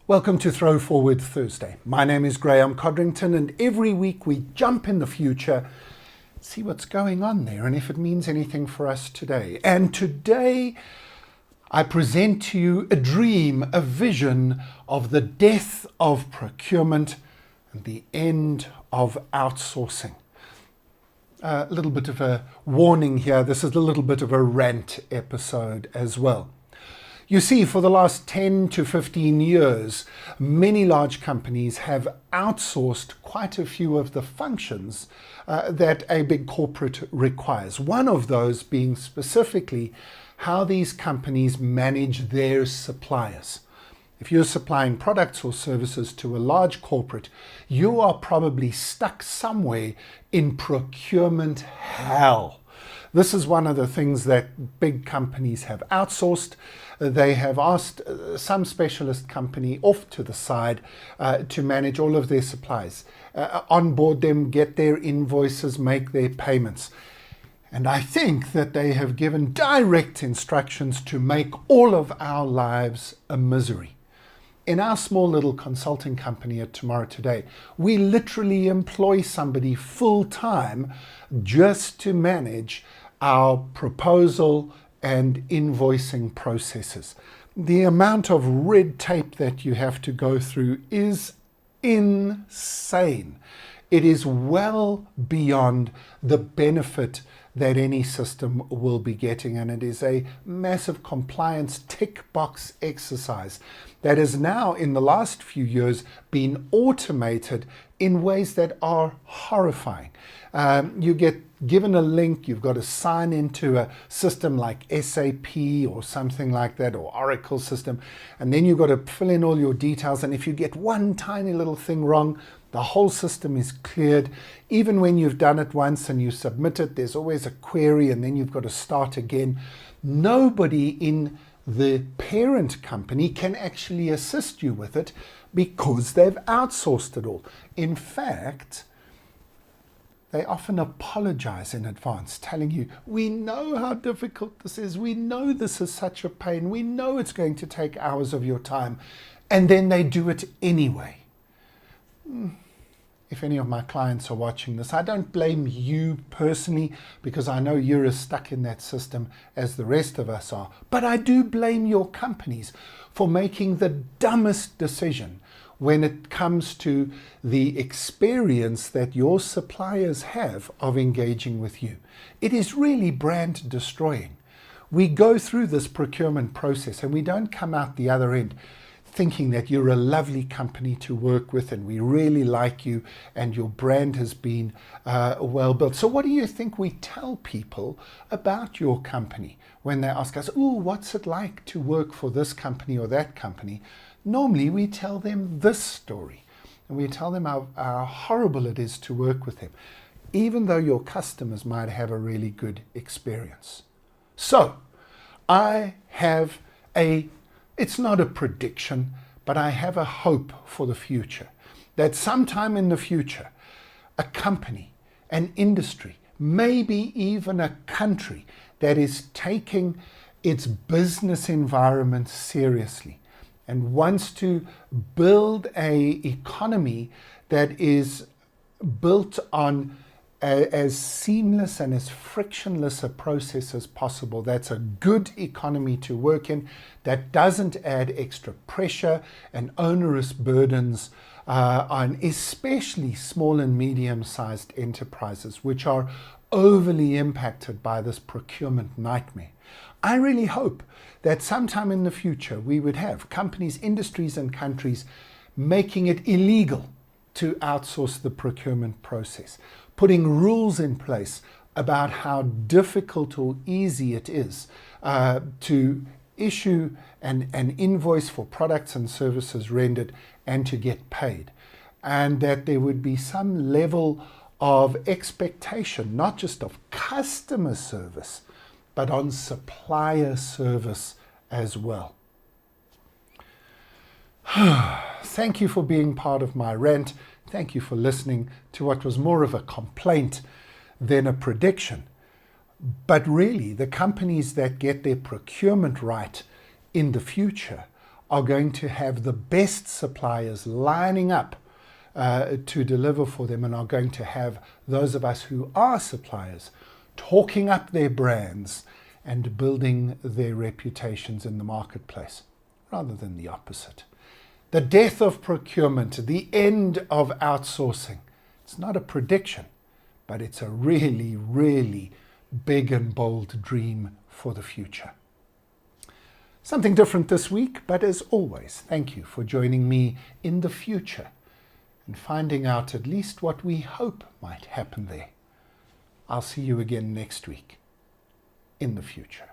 Welcome to ThrowForward Thursday. My name is Graham Codrington, and every week we jump in the future, see what's going on there and if it means anything for us today. And today I present to you a dream, a vision of the death of procurement and the end of outsourcing. A little bit of a warning here. This is a little bit of a rant episode as well. You see, for the last 10 to 15 years, many large companies have outsourced quite a few of the functions that a big corporate requires. One of those being specifically how these companies manage their suppliers. If you're supplying products or services to a large corporate, you are probably stuck somewhere in procurement hell. This is one of the things that big companies have outsourced. They have asked some specialist company off to the side to manage all of their supplies, onboard them, get their invoices, make their payments. And I think that they have given direct instructions to make all of our lives a misery. In our small little consulting company at Tomorrow Today, we literally employ somebody full-time just to manage our proposal and invoicing processes. The amount of red tape that you have to go through is insane. It is well beyond the benefit that any system will be getting, and it is a massive compliance tick box exercise that has now in the last few years been automated in ways that are horrifying. You get given a link, you've got to sign into a system like SAP or something like that, or Oracle system, and then you've got to fill in all your details, and if you get one tiny little thing wrong, the whole system is cleared. Even when you've done it once and you submit it, there's always a query and then you've got to start again. Nobody in the parent company can actually assist you with it because they've outsourced it all. In fact, they often apologize in advance, telling you, we know how difficult this is. We know this is such a pain. We know it's going to take hours of your time. And then they do it anyway. If any of my clients are watching this, I don't blame you personally because I know you're as stuck in that system as the rest of us are. But I do blame your companies for making the dumbest decision when it comes to the experience that your suppliers have of engaging with you. It is really brand destroying. We go through this procurement process and we don't come out the other end thinking that you're a lovely company to work with and we really like you and your brand has been well built. So what do you think we tell people about your company when they ask us, oh, what's it like to work for this company or that company? Normally we tell them this story and we tell them how horrible it is to work with them, even though your customers might have a really good experience. So I have it's not a prediction, but I have a hope for the future, that sometime in the future, a company, an industry, maybe even a country that is taking its business environment seriously and wants to build an economy that is built on as seamless and as frictionless a process as possible. That's a good economy to work in, that doesn't add extra pressure and onerous burdens on especially small and medium-sized enterprises, which are overly impacted by this procurement nightmare. I really hope that sometime in the future we would have companies, industries and countries making it illegal to outsource the procurement process, putting rules in place about how difficult or easy it is to issue an invoice for products and services rendered and to get paid. And that there would be some level of expectation, not just of customer service, but on supplier service as well. Thank you for being part of my rant. Thank you for listening to what was more of a complaint than a prediction. But really, the companies that get their procurement right in the future are going to have the best suppliers lining up to deliver for them, and are going to have those of us who are suppliers talking up their brands and building their reputations in the marketplace, rather than the opposite. The death of procurement, the end of outsourcing. It's not a prediction, but it's a really, really big and bold dream for the future. Something different this week, but as always, thank you for joining me in the future and finding out at least what we hope might happen there. I'll see you again next week in the future.